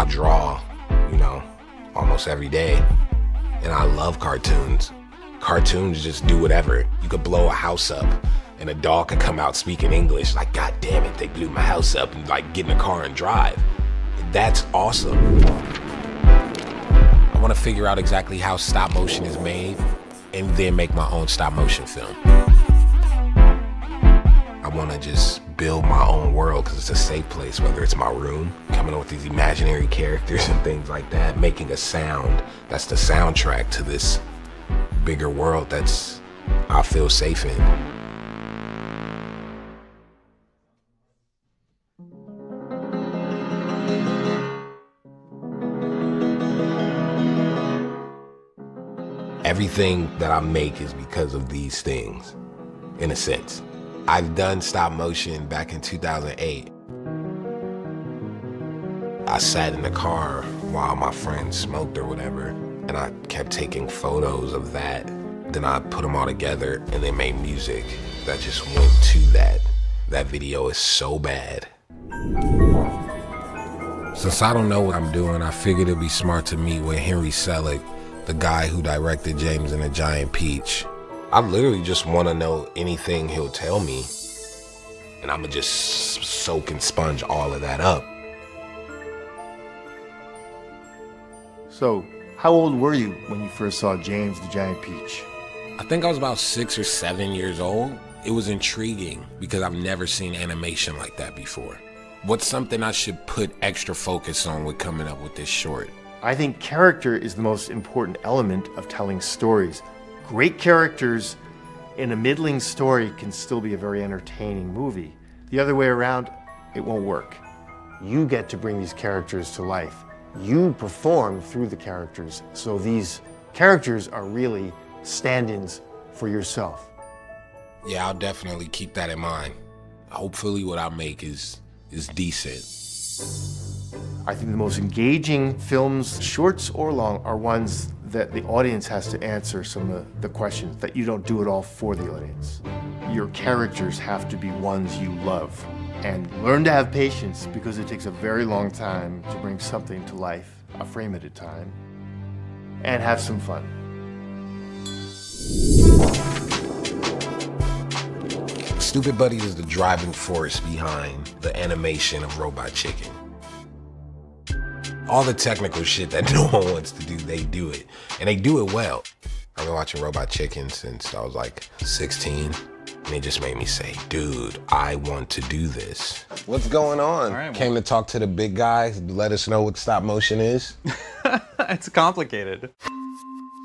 I draw, you know, almost every day. And I love cartoons. Cartoons just do whatever. You could blow a house up and a dog could come out speaking English. Like, God damn it, they blew my house up, and like get in the car and drive. That's awesome. I want to figure out exactly how stop motion is made and then make my own stop motion film. I want to just build my own world because it's a safe place, whether it's my room, coming up with these imaginary characters and things like that, making a sound that's the soundtrack to this bigger world that's I feel safe in. Everything that I make is because of these things, in a sense. I've done stop motion back in 2008. I sat in the car while my friends smoked or whatever, and I kept taking photos of that. Then I put them all together and they made music that just went to that. That video is so bad. Since I don't know what I'm doing, I figured it'd be smart to meet with Henry Selick, the guy who directed James and the Giant Peach. I literally just want to know anything he'll tell me, and I'ma just soak and sponge all of that up. So, how old were you when you first saw James the Giant Peach? I think I was about 6 or 7 years old. It was intriguing because I've never seen animation like that before. What's something I should put extra focus on with coming up with this short? I think character is the most important element of telling stories. Great characters in a middling story can still be a very entertaining movie. The other way around, it won't work. You get to bring these characters to life. You perform through the characters, so these characters are really stand-ins for yourself. Yeah, I'll definitely keep that in mind. Hopefully what I make is decent. I think the most engaging films, shorts or long, are ones that the audience has to answer some of the questions, that you don't do it all for the audience. Your characters have to be ones you love. And learn to have patience, because it takes a very long time to bring something to life, a frame at a time, and have some fun. Stupid Buddies is the driving force behind the animation of Robot Chicken. All the technical shit that no one wants to do, they do it. And they do it well. I've been watching Robot Chicken since I was like 16. And it just made me say, dude, I want to do this. What's going on? All right, Came to talk to the big guys, let us know what stop motion is. It's complicated.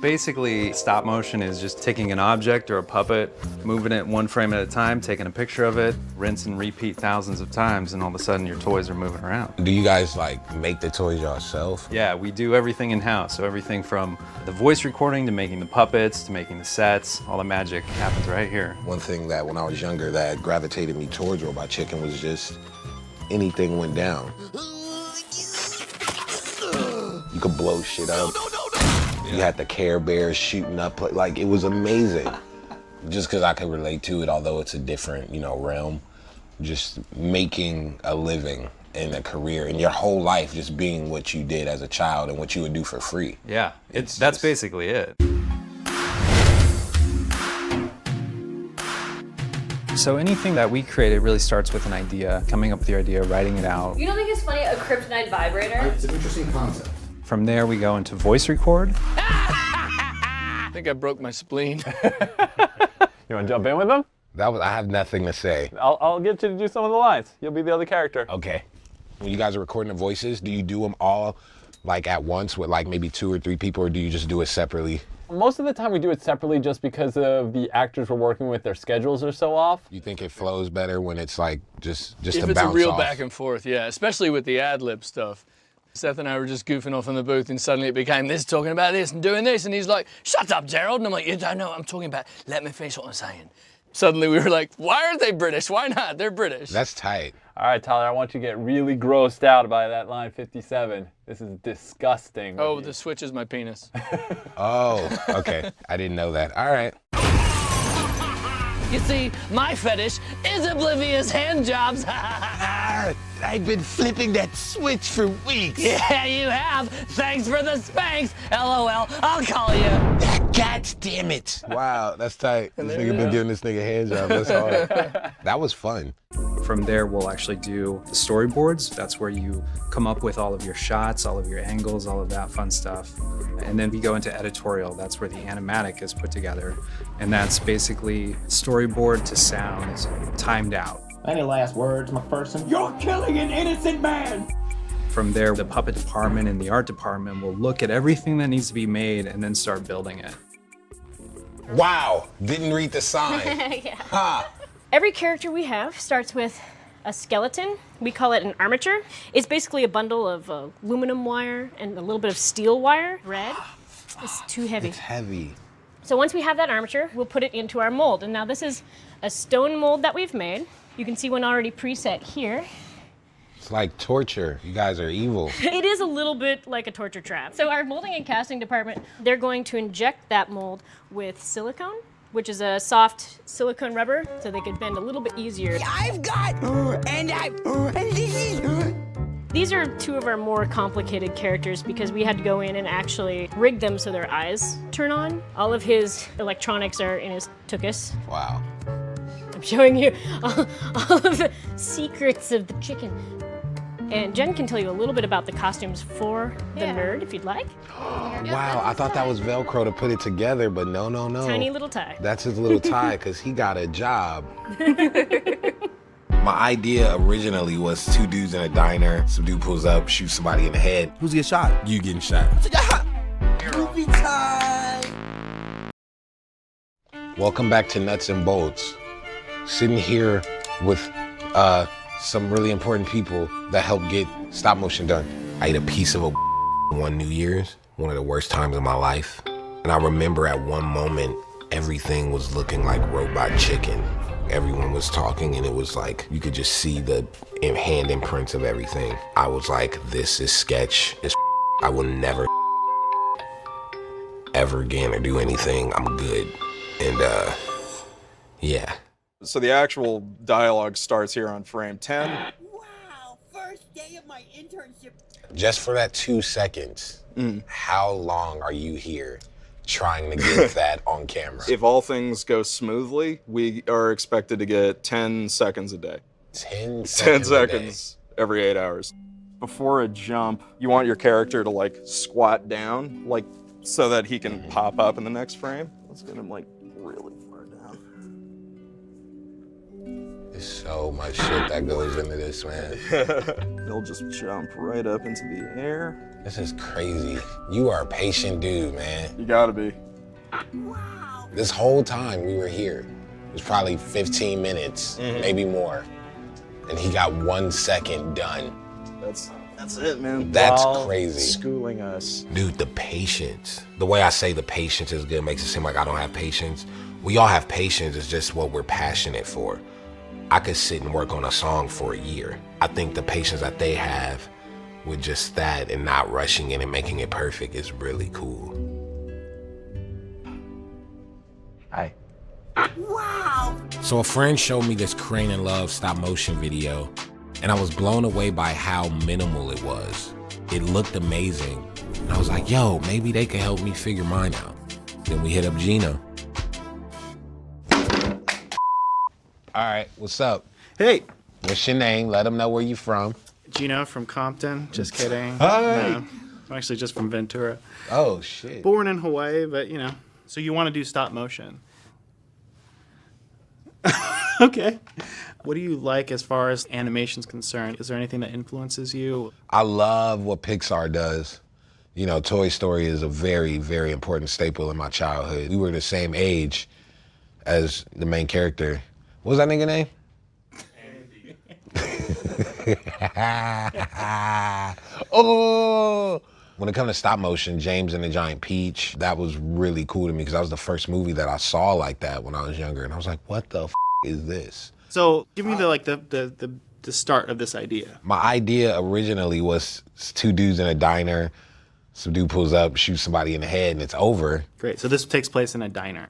Basically, stop motion is just taking an object or a puppet, moving it one frame at a time, taking a picture of it, rinse and repeat thousands of times, and all of a sudden your toys are moving around. Do you guys like make the toys yourself? Yeah, we do everything in-house. So everything from the voice recording to making the puppets to making the sets, all the magic happens right here. One thing that when I was younger that gravitated me towards Robot Chicken was just anything went down. You could blow shit up. You had the Care Bears shooting up, like it was amazing. Just because I could relate to it, although it's a different, realm. Just making a living and a career and your whole life just being what you did as a child and what you would do for free. Yeah, that's basically it. So anything that we create, it really starts with an idea, coming up with the idea, writing it out. You don't think it's funny, a kryptonite vibrator? It's an interesting concept. From there, we go into voice record. I think I broke my spleen. You want to jump in with them? I have nothing to say. I'll get you to do some of the lines. You'll be the other character. Okay. When you guys are recording the voices, do you do them all like at once with like maybe 2 or 3 people, or do you just do it separately? Most of the time we do it separately just because of the actors we're working with, their schedules are so off. You think it flows better when it's like just If to it's a bounce real off? back and forth, yeah, especially with the ad-lib stuff. Seth and I were just goofing off in the booth, and suddenly it became this, talking about this and doing this, and he's like, shut up, Gerald. And I'm like, you don't know what I'm talking about. Let me finish what I'm saying. Suddenly we were like, why aren't they British? Why not? They're British. That's tight. All right, Tyler, I want you to get really grossed out by that line 57. This is disgusting. Oh, the switch is my penis. Oh, okay. I didn't know that. All right. You see, my fetish is oblivious hand jobs. I've been flipping that switch for weeks. Yeah, you have. Thanks for the spanks. LOL, I'll call you. God damn it. Wow, that's tight. This nigga been giving this nigga a hand job. That's hard. That was fun. From there, we'll actually do the storyboards. That's where you come up with all of your shots, all of your angles, all of that fun stuff. And then we go into editorial. That's where the animatic is put together. And that's basically storyboard to sound timed out. Any last words, McPherson? You're killing an innocent man! From there, the puppet department and the art department will look at everything that needs to be made and then start building it. Wow, didn't read the sign. Yeah. Ha! Every character we have starts with a skeleton. We call it an armature. It's basically a bundle of aluminum wire and a little bit of steel wire. Red. It's too heavy. It's heavy. So once we have that armature, we'll put it into our mold. And now this is a stone mold that we've made. You can see one already preset here. It's like torture. You guys are evil. It is a little bit like a torture trap. So our molding and casting department, they're going to inject that mold with silicone, which is a soft silicone rubber, so they can bend a little bit easier. These are two of our more complicated characters because we had to go in and actually rig them so their eyes turn on. All of his electronics are in his tuchus. Wow. I'm showing you all of the secrets of the chicken. And Jen can tell you a little bit about the costumes for the nerd, if you'd like. Wow, I thought that was Velcro to put it together, but no. Tiny little tie. That's his little tie, because he got a job. My idea originally was two dudes in a diner. Some dude pulls up, shoots somebody in the head. Who's getting shot? You getting shot. Movie time! Welcome back to Nuts and Bolts. Sitting here with some really important people that helped get stop motion done. I ate a piece of a one New Year's, one of the worst times of my life. And I remember at one moment, everything was looking like robot chicken. Everyone was talking and it was like, you could just see the hand imprints of everything. I was like, this is sketch. I will never ever again or do anything. I'm good. And yeah. So the actual dialogue starts here on frame 10. Wow, first day of my internship. Just for that 2 seconds, how long are you here trying to get that on camera? If all things go smoothly, we are expected to get 10 seconds a day. 10 seconds 10 seconds every 8 hours. Before a jump, you want your character to like squat down, like so that he can pop up in the next frame. Let's get him like really far down. There's so much shit that goes into this, man. He'll just jump right up into the air. This is crazy. You are a patient dude, man. You gotta be. Wow. This whole time we were here, it was probably 15 minutes, maybe more. And he got 1 second done. That's it, man. That's While crazy. Schooling us. Dude, the patience. The way I say the patience is good makes it seem like I don't have patience. We all have patience, it's just what we're passionate for. I could sit and work on a song for a year. I think the patience that they have with just that and not rushing it and making it perfect is really cool. Hi. Wow. So a friend showed me this Crane and Love stop motion video, and I was blown away by how minimal it was. It looked amazing. And I was like, yo, maybe they could help me figure mine out. Then we hit up Gina. All right, what's up? Hey, What's your name? Let them know where you from. Gino from Compton. Just kidding. Hi. No, I'm actually just from Ventura. Oh, shit. Born in Hawaii, but you know. So you want to do stop motion? Okay. What do you like as far as animation's concerned? Is there anything that influences you? I love what Pixar does. You know, Toy Story is a very, very important staple in my childhood. We were the same age as the main character. What was that nigga name? Oh! When it comes to stop motion, James and the Giant Peach, that was really cool to me because that was the first movie that I saw like that when I was younger. And I was like, what the f is this? So give me the start of this idea. My idea originally was two dudes in a diner. Some dude pulls up, shoots somebody in the head, and it's over. Great. So this takes place in a diner.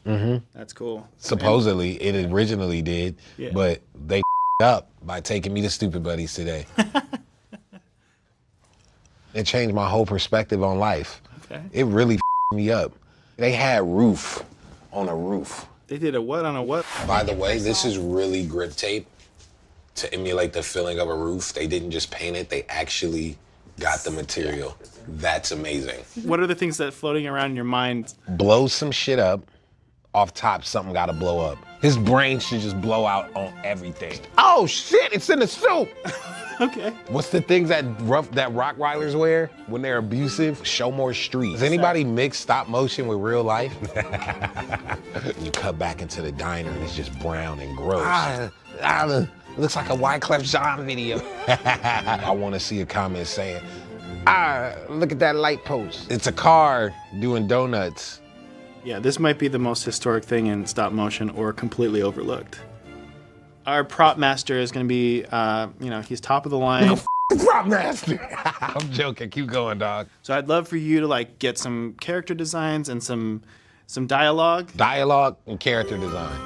Mm-hmm. That's cool. Supposedly, it originally did, Yeah. but they up by taking me to Stupid Buddies today. It changed my whole perspective on life. Okay. It really me up. They had roof on a roof. They did a what on a what? By the way, this is really grip tape to emulate the feeling of a roof. They didn't just paint it, they actually got the material. That's amazing. What are the things that floating around in your mind? Blow some shit up. Off top, something gotta blow up. His brain should just blow out on everything. Oh shit, it's in the soup! Okay. What's the things that Rottweilers wear when they're abusive? Show more street. Does anybody mix stop motion with real life? You cut back into the diner and it's just brown and gross. It looks like a Wyclef Jean video. I wanna see a comment saying, look at that light post. It's a car doing donuts. Yeah, this might be the most historic thing in stop motion or completely overlooked. Our prop master is going to be, he's top of the line. Prop master. I'm joking. Keep going, dog. So I'd love for you to like get some character designs and some dialogue. Dialogue and character design.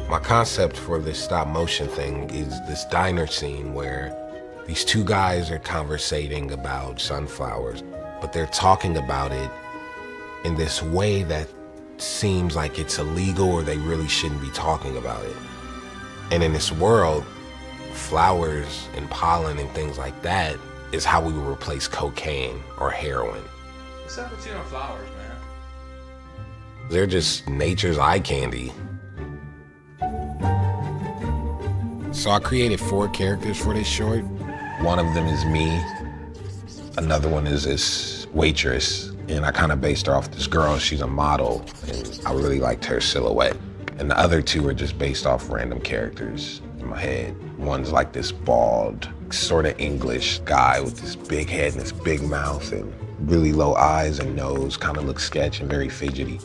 My concept for this stop motion thing is this diner scene where these two guys are conversating about sunflowers, but they're talking about it in this way that seems like it's illegal or they really shouldn't be talking about it. And in this world, flowers and pollen and things like that is how we would replace cocaine or heroin. What's up with you and flowers, man? They're just nature's eye candy. So I created 4 characters for this short. One of them is me. Another one is this waitress. And I kind of based her off this girl. She's a model, and I really liked her silhouette. And the other 2 are just based off random characters in my head. One's like this bald, sort of English guy with this big head and this big mouth and really low eyes and nose, kind of looks sketch and very fidgety.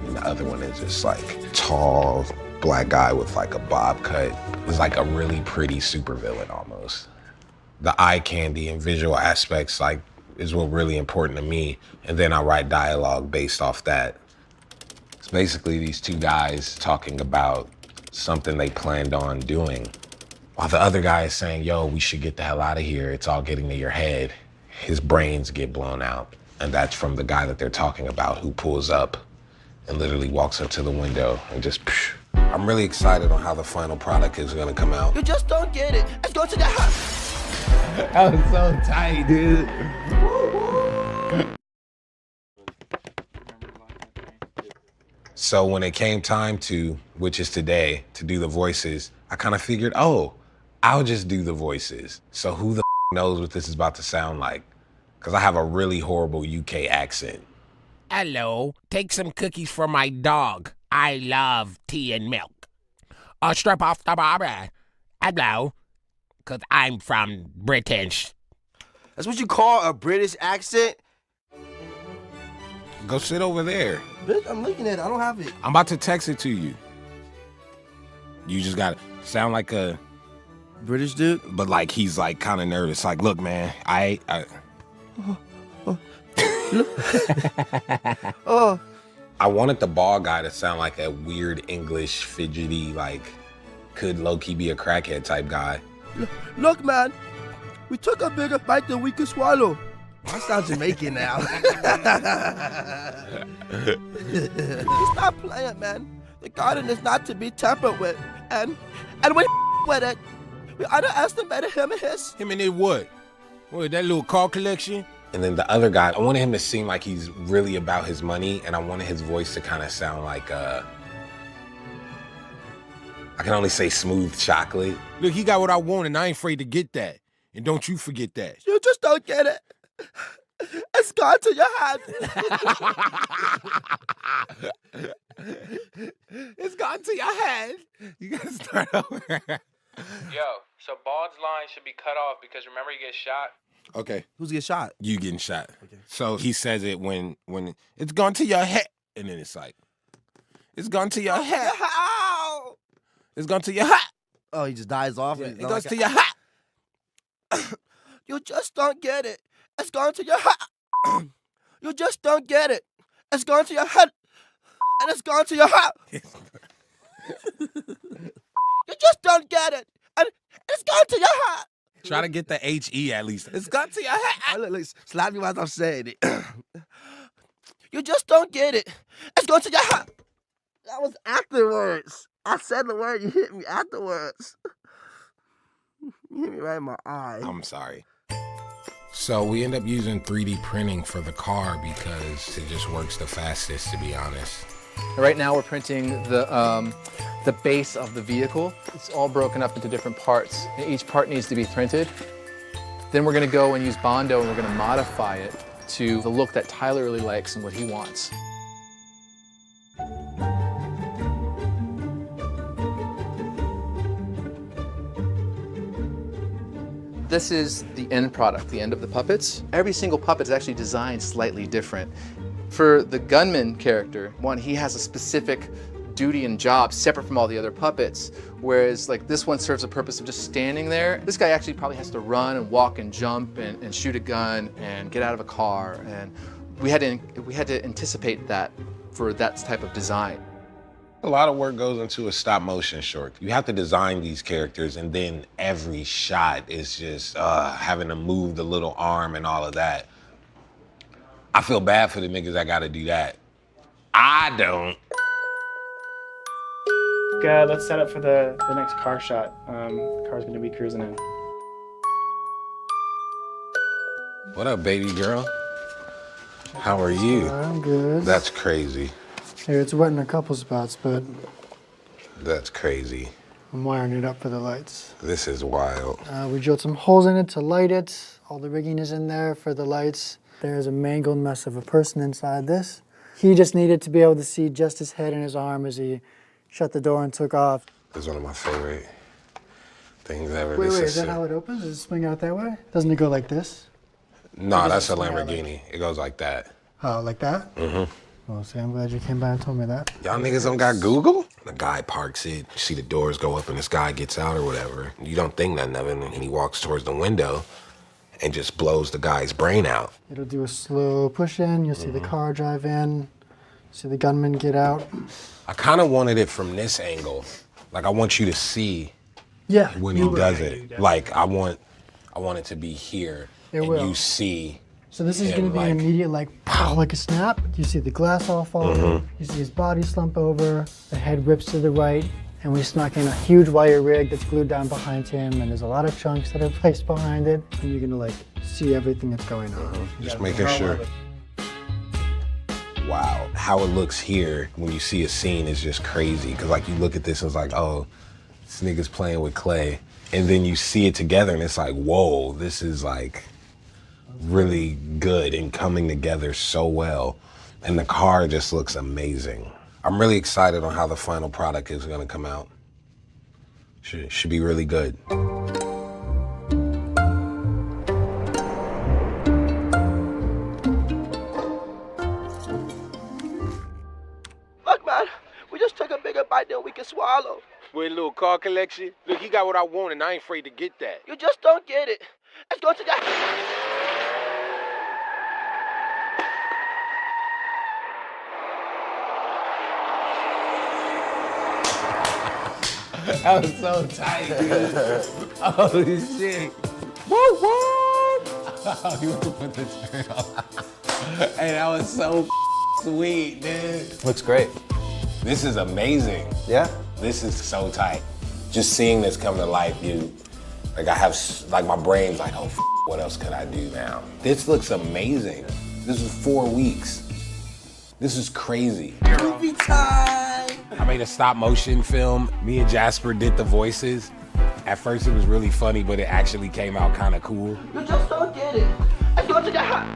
And the other one is just like tall, black guy with like a bob cut. It's like a really pretty supervillain almost. The eye candy and visual aspects is what really important to me, and then I write dialogue based off that. It's basically these 2 guys talking about something they planned on doing, while the other guy is saying, yo, we should get the hell out of here, it's all getting to your head. His brains get blown out, and that's from the guy that they're talking about who pulls up and literally walks up to the window and just psh. I'm really excited on how the final product is gonna come out. You just don't get it. Let's go to the house. That was so tight, dude. So when it came time to, which is today, to do the voices, I kind of figured, I'll just do the voices. So who the knows what this is about to sound like? Because I have a really horrible UK accent. Hello, take some cookies for my dog. I love tea and milk. Strip off the barbie. Hello. Because I'm from British. That's what you call a British accent? Go sit over there. Bitch, I'm looking at it. I don't have it. I'm about to text it to you. You just gotta sound like a British dude? But like he's like kind of nervous. Like, look, man, I wanted the bald guy to sound like a weird English, fidgety, like could low-key be a crackhead type guy. Look, man, we took a bigger bite than we could swallow. I sound Jamaican now. Stop playing, man. The garden is not to be tampered with. And we with it. We underestimated him and his. Him and his what? What, that little car collection? And then the other guy, I wanted him to seem like he's really about his money, and I wanted his voice to kind of sound like, I can only say smooth chocolate. Look, he got what I want, and I ain't afraid to get that. And don't you forget that. You just don't get it. It's gone to your head. It's gone to your head. You gotta start over. Yo, so Bald's line should be cut off because remember he gets shot? Okay. Who's getting shot? You getting shot. Okay. So he says it when it's gone to your head, and then it's like, it's gone to your head. It's gone to your head. Oh, he just dies off. Yeah, it goes to your head. You just don't get it. It's gone to your head. You just don't get it. It's gone to your head. And it's gone to your head. You just don't get it. And it's gone to your heart. Try to get the H-E at least. It's got to your head. Look, slap me while I'm saying it. You just don't get it. It's going to your heart. That was afterwards. I said the word, you hit me afterwards. You hit me right in my eye. I'm sorry. So we end up using 3D printing for the car because it just works the fastest, to be honest. Right now we're printing the base of the vehicle. It's all broken up into different parts. And each part needs to be printed. Then we're gonna go and use Bondo and we're gonna modify it to the look that Tyler really likes and what he wants. This is the end product, the end of the puppets. Every single puppet is actually designed slightly different. For the gunman character, he has a specific duty and job separate from all the other puppets, whereas like this one serves a purpose of just standing there. This guy actually probably has to run and walk and jump and shoot a gun and get out of a car, and we had to anticipate that for that type of design. A lot of work goes into a stop motion short. You have to design these characters, and then every shot is just having to move the little arm and all of that. I feel bad for the niggas that gotta do that. I don't. Let's set up for the next car shot. The car's gonna be cruising in. What up, baby girl? How are you? I'm good. That's crazy. Here, it's wet in a couple spots, but That's crazy. I'm wiring it up for the lights. This is wild. We drilled some holes in it to light it. All the rigging is in there for the lights. There's a mangled mess of a person inside this. He just needed to be able to see just his head and his arm as he shut the door and took off. It's one of my favorite things ever. Wait, is that how it opens? Does it swing out that way? Doesn't it go like this? No, that's a Lamborghini. It goes like that. Oh, like that? Mm-hmm. Well, see, I'm glad you came by and told me that. Y'all niggas don't got Google? The guy parks it, you see the doors go up and this guy gets out or whatever. You don't think nothing of it, and he walks towards the window and just blows the guy's brain out. It'll do a slow push in. You'll see the car drive in. See the gunman get out. I kind of wanted it from this angle. Like, I want you to see when he does it. Like, I want it to be here, and you see. So this is going to be an immediate, like, pow, like a snap. You see the glass all fall over. You see his body slump over. The head rips to the right. And we snuck in a huge wire rig that's glued down behind him. And there's a lot of chunks that are placed behind it. And you're going to, like, see everything that's going on. Just making sure. Wow, how it looks here when you see a scene is just crazy. Because, like, you look at this and it's like, oh, this nigga's playing with clay. And then you see it together and it's like, whoa, this is, like, really good and coming together so well. And the car just looks amazing. I'm really excited on how the final product is gonna come out. Should be really good. Look, man, we just took a bigger bite than we can swallow. With a little car collection? Look, he got what I want and I ain't afraid to get that. You just don't get it. Let's go to that. That was so tight, dude. Holy shit. Woo woo! Oh, you want to put the shirt on? Hey, that was so sweet, dude. Looks great. This is amazing. Yeah? This is so tight. Just seeing this come to life, dude. Like, I have, like, my brain's like, oh, what else could I do now? This looks amazing. This is 4 weeks. This is crazy. Movie time! I made a stop motion film. Me and Jasper did the voices. At first it was really funny, but it actually came out kind of cool. You just don't get it. Let's go to the house.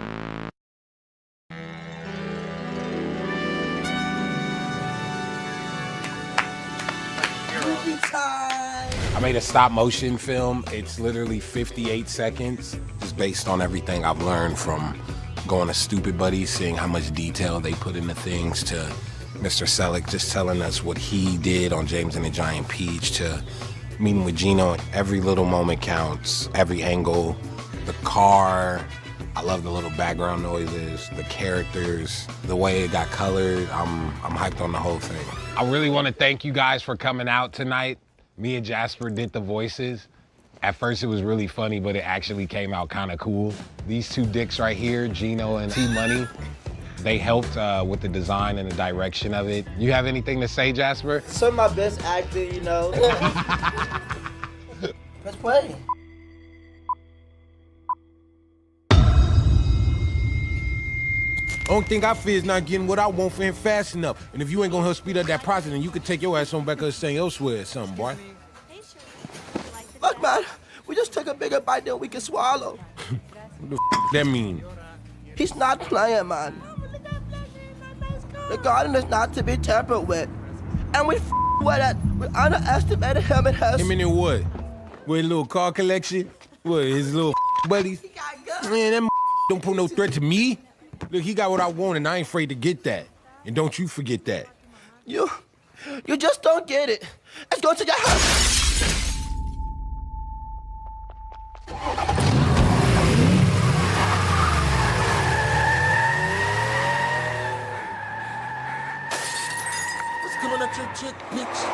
Movie time! I made a stop motion film. It's literally 58 seconds. It's based on everything I've learned from going to Stupid Buddies, seeing how much detail they put into things, to Mr. Selleck just telling us what he did on James and the Giant Peach, to meeting with Gino. Every little moment counts, every angle, the car. I love the little background noises, the characters, the way it got colored. I'm hyped on the whole thing. I really want to thank you guys for coming out tonight. Me and Jasper did the voices. At first it was really funny, but it actually came out kind of cool. These two dicks right here, Gino and T-Money, they helped with the design and the direction of it. You have anything to say, Jasper? Some of my best acting, you know. Let's play. Only thing I fear is not getting what I want for him fast enough. And if you ain't gonna help speed up that process, then you can take your ass on back up and sing elsewhere or something, boy. Look, man, we just took a bigger bite than we can swallow. What the that mean? He's not playing, man. The garden is not to be tampered with. And we underestimated him and his... Him and what? With a little car collection? What, his little buddies? Man, that don't put no threat to me. Look, he got what I want, and I ain't afraid to get that. And don't you forget that. You just don't get it. Let's go to your house. What's coming at your chick, bitch?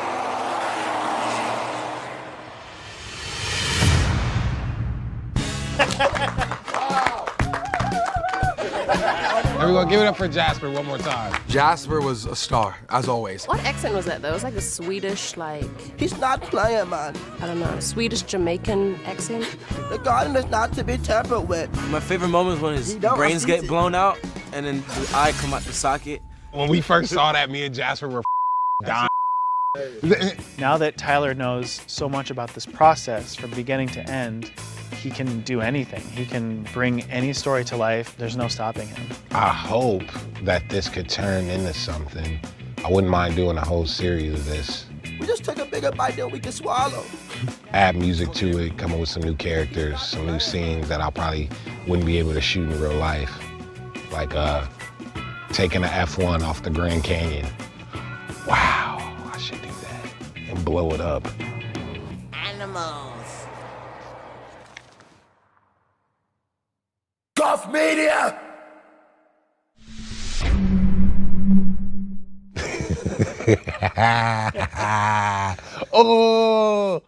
Everyone, give it up for Jasper one more time. Jasper was a star, as always. What accent was that, though? It was like a Swedish, He's not playing, man. I don't know, Swedish Jamaican accent. The garden is not to be tampered with. My favorite moment is when his brains get blown out and then the eye come out the socket. When we first saw that, me and Jasper were dying. Now that Tyler knows so much about this process from beginning to end, he can do anything. He can bring any story to life. There's no stopping him. I hope that this could turn into something. I wouldn't mind doing a whole series of this. We just took a bigger bite than we can swallow. Add music to it, come up with some new characters, some new scenes that I probably wouldn't be able to shoot in real life. Like taking an F01 off the Grand Canyon. Wow, I should do that and blow it up. Animals. Golf Media! Oh!